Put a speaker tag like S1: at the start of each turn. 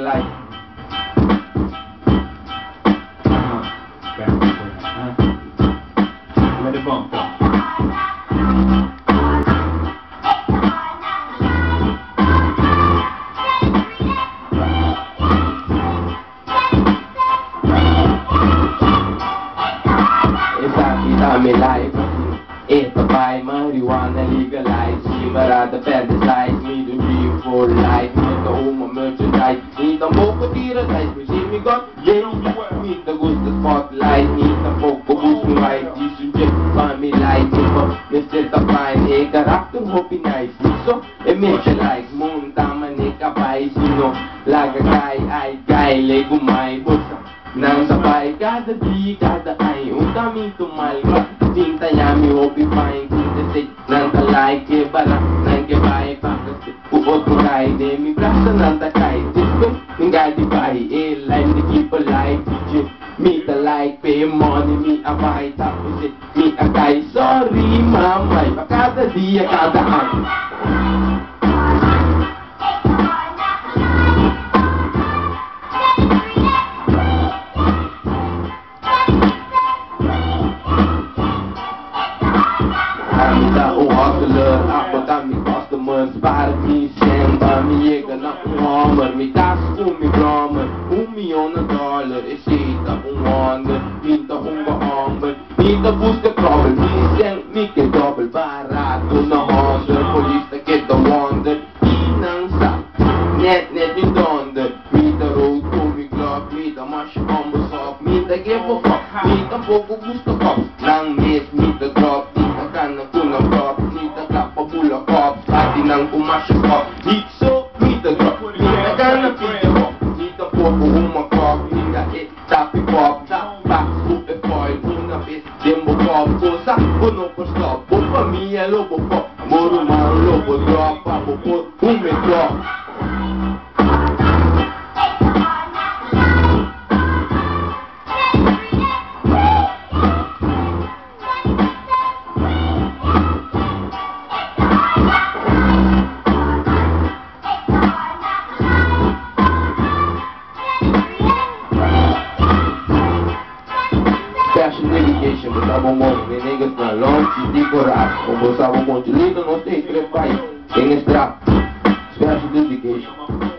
S1: like.
S2: Let it bump though.
S1: Me life, esta vai marijuana legalize, chimarada fantasize, me do dream for life, me da uma merchandise, me tampouco tira tais, me see me got, me da gusta spotlight, me tampouco busco right, disso um jeito family light, me senta fine, e carácter hope nice, isso é merchandise, monta maneca vai, sino, laga cai, lego mai, busa. Nang sabay kada di kada ay caminho malga tinta yami opi fine tinta say nang talay ke bara nang ke bay pakasi uot muray de mi brasa nang takay disco ninga di bay line the keep alive DJ me the like pay money me abay tapos me akay sorry mamay kada dia kada ay Ako kami customers para minsan pamiyega na kumamar may task umi drummer $1,000,000 esita kung wonder minta kung bahammer minta boost the trouble minsan mike double barato na Honda police na get the wonder inang sa net yung donder minta road umi clock minta mash combo soft minta give a fuck minta poco gusto ko nang miss minta drop minta ka na kunang drop nang pumasok ko dito mita drop mita ka na video dito po umakop mita tapi pop sa back to a boy una vez dembo pop cosa uno po stop po famiglia lobo po moro man lobo drop po po me drop Botava monte de negras na longe de coragem. Conversava um monte de lindo, não sei trepar em extrato. Special dedication.